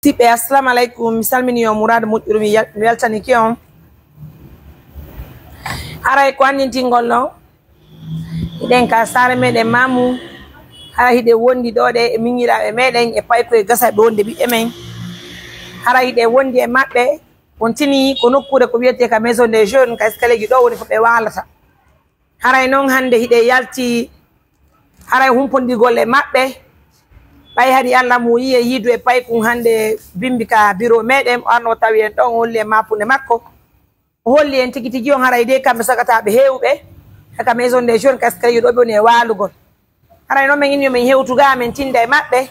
Sibe assalamu alaikum misalmini yo murad mujuru mi yaltani ki on aray ko anninti ngollo den ka sare meden mamu ha hide wondi do de mingira be meden e pay ko gasa be wonde bi emen ara hide wondi e mabbe kontini ko nokkure ko wiete ka maison des jeunes ka skaleji do woni ko be walata aray non hande hide yalti aray humpondi golle mabbe bay hadi Allah mu yiye yidu e pay kun hande bimbika bureau medem arno tawi en don holle mapune makko holli en tigi tigi on haray de kambe sakata be hewbe ka maison des jeunes kaska yido be ne walugol haray no men men hewtuga men tinda e mabbe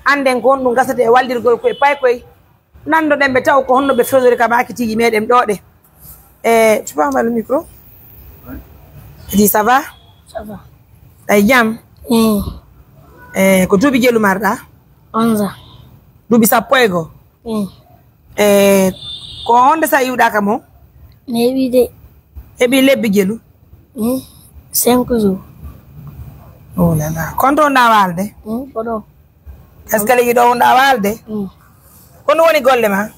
anden ko on gasate e waldirgol ko e pay koy nando dembe taw ko honno be fewdori ka bakiti medem do de tu peux enlever le micro dis ça va ay jam ko duubi jelu marda 11 duubi sappo ego ko honde sa yiwda ka mo nebi de hebi lebbi jelu 5 jours oh la la konto nda walde kodo est-ce que legi do nda walde kono woni golle ma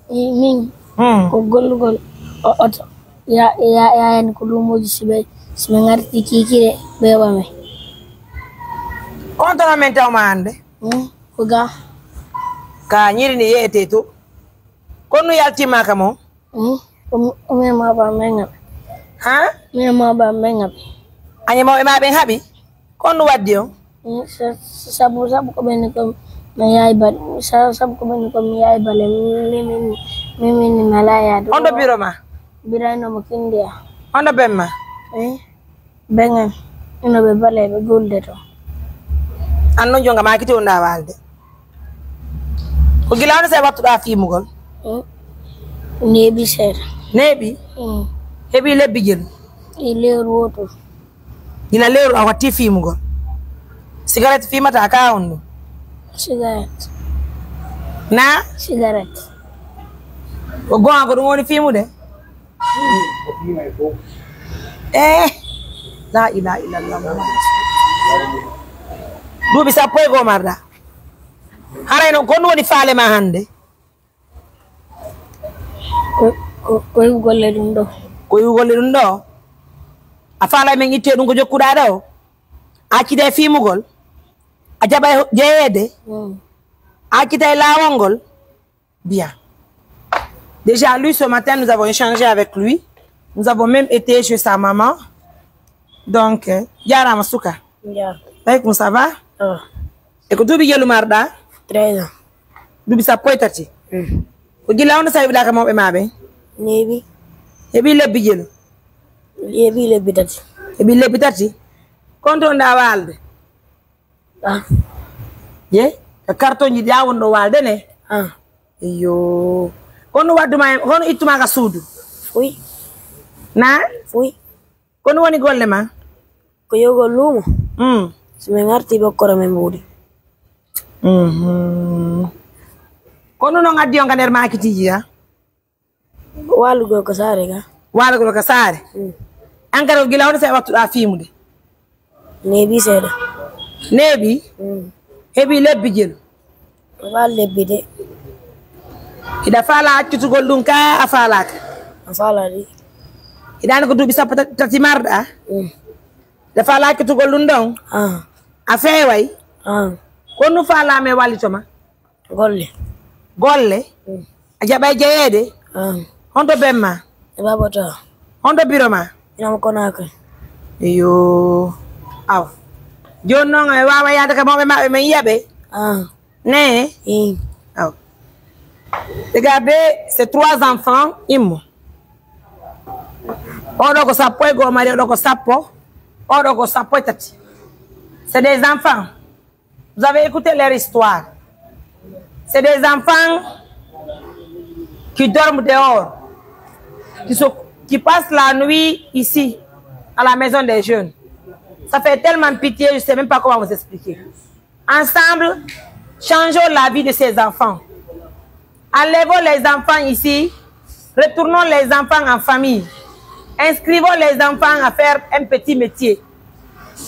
min ko gol oto ya en ko lumoji sibe ngarti kikire be bame on to men taw ma ande ko ga ka nyiri ni yete to kono yalti maka mo o me ma ba menga ha me ma ba menga anya mo e ma ben habi kono waddi on sabu ko ben ko me yaay bal sabu ko ben ko me yaay bal mi malaya do ondo biro ma birano mo kindia ondo bemma benga ino be bale be golde to anno jonga ma kiti onda walde ko gilawno se wattu da fi mugol nebi ser nebi hebi lebbi jelu leer woto dina leeru a watti fi mugol cigarette fi mata ka on cigarette na cigarette o gonga ko woni fi mu de la ilaha illallah duubi sappo e go marda haray no gon woni faale ma hande ko golle dum do a faala men itte dum ko jokkuda do a kide fimugol a jaba jeede a kide lawongol bien déjà lui ce matin nous avons échangé avec lui nous avons même été chez sa maman donc yara masuka ya comme ça va e ko duubi jelu marda 13 ans duubi sappo e tati ko gila on sawi ka mawbe mabe nebi hebi lebbi jelu hebi lebbi tati konto nda walde ye ka carton ji dia wondo walde ne yo kono waduma hono ittuma ka suudu fuy kono woni golle ma ko yogo lumo sime ngarti bokkoro men mbudi kono no ngaddi on ka nder makitiji ha walugo ko sare ga walugo ko sare ankara gila on se wattu da fimude nebi seda nebi hebi lebbi jelu wal lebbi de ida fala accutugol dum ka afalaka afala di idani ko dubi sappo tati marda da fala accutugol dum don a feeway kono fala me walitoma golle a jabay jeyeede hondo bemma e babota hondo biroma ina ko naka yo aw jonno e wawa yaade ka mawbe mabbe men yabe ne aw regardez ces 3 enfants immo odo ko sappo e go mari odo ko sappo e tati c'est des enfants vous avez écouté leur histoire c'est des enfants qui dorment dehors qui passent la nuit ici à la maison des jeunes. Ça fait tellement pitié, je ne sais même pas comment vous expliquer. Ensemble, changeons la vie de ces enfants. Enlevons les enfants ici, retournons les enfants en famille. Inscrivons les enfants à faire un petit métier.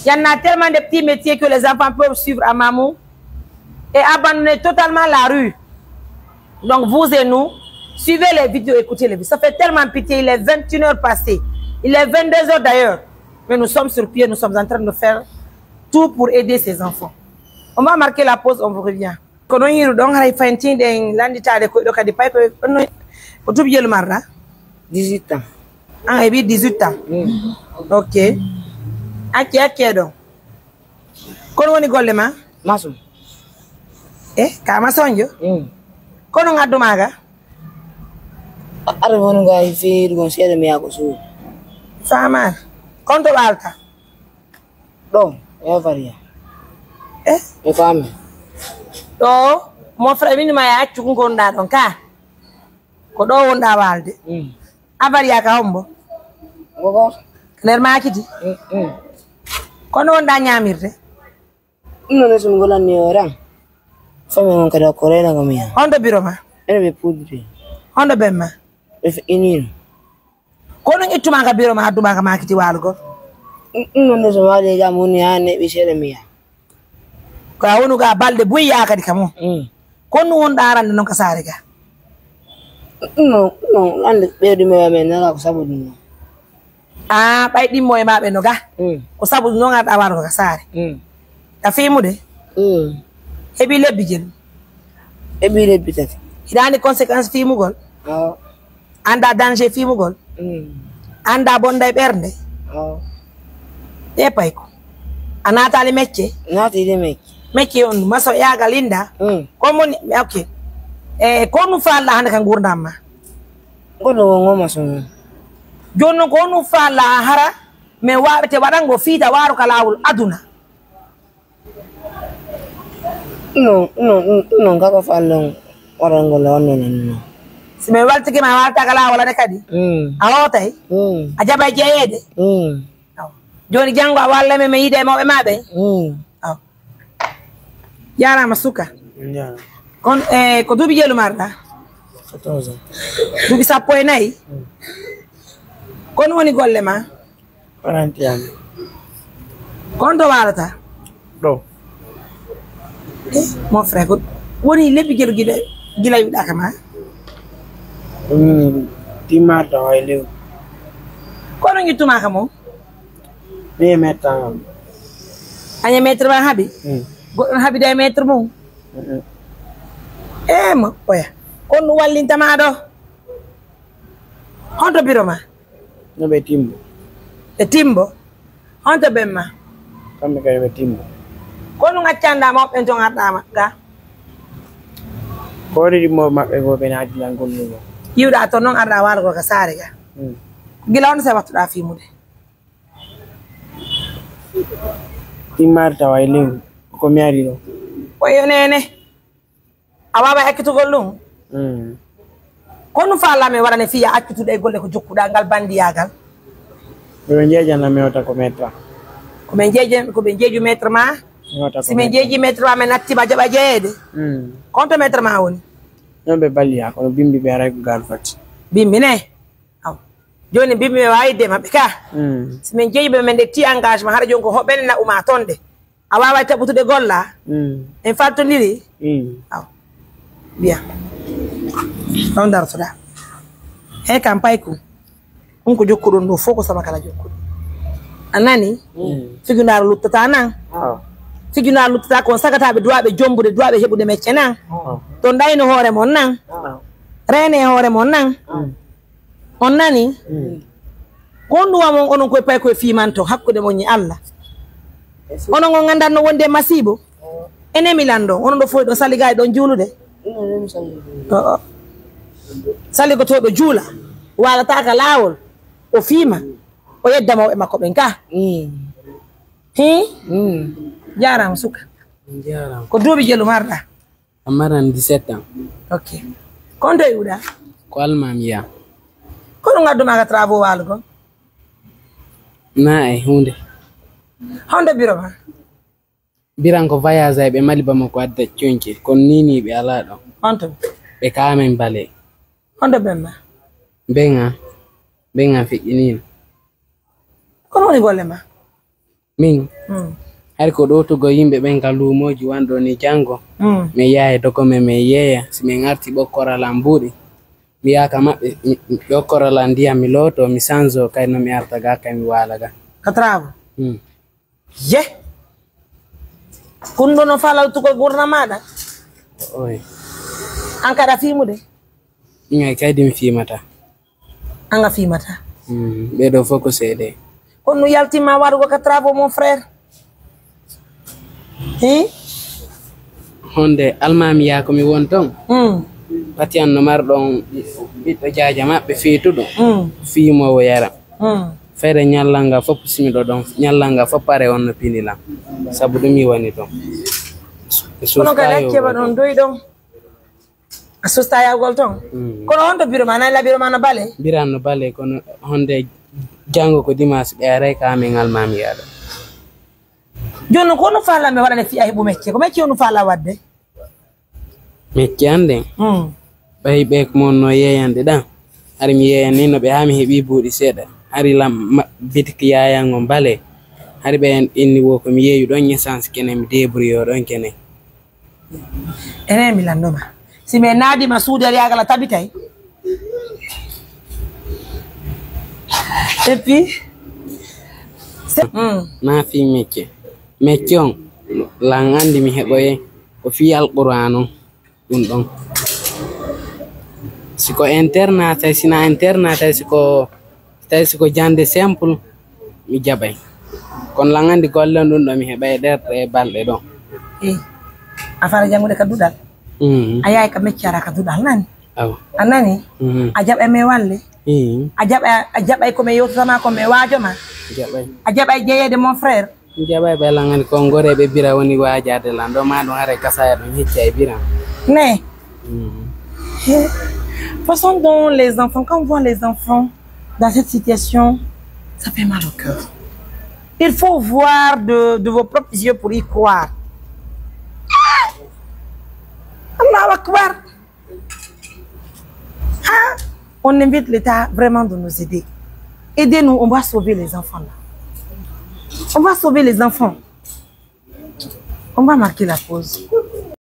Il y en a tellement de petits métiers que les enfants peuvent suivre à Mamou et abandonner totalement la rue. Donc vous et nous, suivez les vidéos, écoutez les vidéos. Ça fait tellement pitié, il est 21h passé. Il est 22h d'ailleurs. Mais nous sommes sur pied, nous sommes en train de faire tout pour aider ces enfants. On va marquer la pause, on vous revient. Kono yiru donc hay fanti den landitade ko do kadi pay ko o tubi yelu marra 18 ans. Ah, et puis 18 ans. Ok. Aki donc. Kono woni golle ma? Masum. Kama sonjo? Kono ngaddu maga? Ara wonu ga fi gon sede mi yako su. Famar. Konto walta? Do, ya varia. E fami. Do, mon frère mini ma ya accu ngonda don ka. Ko do wonda walde. Avaria ka hombo. Gogo. Ler makiti. Kono wonda nyamirde. Non sun golan ni ora. Fami on kada korena gamia. Hondo biro ma. Ene be pudri. Hondo bemma. Be inino. Kono ittuma ka biro ma aduma ka makiti walgo. Non so wale ga muni ane be sere miya. Ko wonu ga balde buya kadi kamo. Kono wonda arande non ka sare ga. Non, ande be di me men na ko sabu dum. Bay dimmo e mabe no ga. Ko sabu no ngata waro ka sare. Ta fimude. Hebi lebbi jel. Hebi lebbi tati. Idani conséquence fimugol. Anda danger fimugol. Anda bonda e bernde. E pay ko. Anata ali métier. Nati de métier. Métier on maso yaga linda. Comme OK. Ko nu falla hande kan gurdam ma. Gono ngoma so. Jonno ko nu falla hara me waabete wadango fiita waru kalawul aduna. Non kaka fallon warango la non. Si me walti ke ma walta kala wala de kadi. Awotay. Ajaba jeyede. Joni jango walla me yide mawbe mabe. Yara masuka. Kon ko dubi jelu marda 14 dubi sappo e nayi kon woni golle ma 40 ans kon do walata do mon frère ko woni lebbi jelu gila wiɗa kama timata way lew kono ngittuma ka mo be metam anya metre ma habi godon habi de metre mo ma oya kon wallinta ma do honto biro ma no be timbo e timbo honto bemma kambe kay be timbo kon ngaccanda mo ben to ngadama ga ko ri mo mabbe go be na dilan gollugo yiwda to non arda wala ko ka sare ga gila on se wattu da fi mude timarta way lew ko mi ari do oyo nene awaba ekkitugol ɗum kono fala me warane fiya accitude golle ko jokkuɗa ngal bandiyagal ɓe jeejana mi wata ko metre ko ɓe jeeju maître ma si min jeeji maître ma mi nattima jaɓa jeeyede konto maître ma woni non ɓe balliya kono bimbi ɓe aray ko gal fati bimbi ne aw joni bimbi ɓe wawi de maɓɓe ka si min jeeyi ɓe min detti engagement haɗa joni ko hoɓɓene naɓuma tonde a wawa taɓutude golla en faltodiri aw bien on dartoɗa e kam payku on ko jokkuɗon ɗo fof ko sama kala jokkuɗo a nani fijunare luttata nan fijunare luttata kon sagataɓe duwaɓe jombude duwaɓe heɓude mecce nan to dayno hoore mon nan rene hoore mon nan on nani kon ɗuwamon onon koye pay koye fimanto hakkude mon e Allah onon on gandanno wonde masibo ene milando onon ɗo fof ɗo saliga e ɗon juulude sali ko to ɗo juula walata ka lawol o fiima o yedda mawɓe makko ɓen ka jarama suka ko duuɓi jelu marɗa amaran 17 ans ok kon to iwɗa ko almam ya kono gaddumaka travaux walugo na e hunde honde biro ma biran ko voyage ay ɓe mali bama ko adda conki kono nini ɓe ala ɗo honto ɓe kamen bale honde bemma benga feƴƴinino kono woni golle ma min Hari ko ɗo to go yimɓe ɓen ka luumoji wanɗo ni jango mi yaha doko me mi yeeya si min arti ɓokkoral am mbuuɗi mi yaha ka maɓɓe ɓokkoral am ndiyam mi looto mi sanzo kay no mi arta ga kay mi waala ga ka travo ye kun ɗo no falawtugol gurna maɗa oy an kaɗa fimude ngay kaydi mi fimata anga fimata ɓeɗo fof ko seeɗe kon no yaltima waɗugo ka travo mon frère honde almami yaa komi won ton patian no marɗon ɓiɗɗo jaaja maɓɓe feetuɗo fiimowo yara feere ñallal ngal fof simiɗo ɗon ñallal ngal fof pare on no pinilam sabu ɗumi woni ton kono ka lekkeɓa ɗon doyi ɗon a susta yawgol ton kono honto biro ma nayla biro ma no bale biran no bale kono honde jango ko dimanche ɓe aray ka amin almami yaɗo joni ko no faala me waɗane fiya heɓu mecce ko mecce onu faala wadde mecce ande ɓay ɓe ko mon no yeyande ɗan hari mi yeyan ni no ɓe ha mi heeɓi buuɗi seeɗa hari lam bitiki yayango bale hari ɓe inni wo komi yeeyu ɗon ñessance kene mi débrouille ɗon kene enen mi landoma si mi naadima suudere yagala tabitay et puis na fi mecce mecce on lan andi mi heɓoye ko fi alquran on ɗum ɗon siko internat tay sina internat tay siko jande simple mi jaɓay kono lan andi golle ɗum ɗo mi heɓay ɗerɗe balɗe ɗon a fara jangude ka duɗal a yahay ka mecce ara ka duɗal nani aw a nani a jaɓay me walle a jaɓay komi yewtotama komi waajoma jaɓay a jaɓay jeeyede mon frère jaɓay ɓe lan andi kon goreɓe bira woni waajade lan ɗo ma ɗum hara kasaya ɗum hecca e biran mais façon dont les enfants, quand on voit les enfants dans cette situation, ça fait mal au cœur. Il faut voir de vos propres yeux pour y croire. Allah Akbar. On invite l'État vraiment de nous aider. Aidez-nous, on va sauver les enfants là. On va sauver les enfants. On va marquer la pause.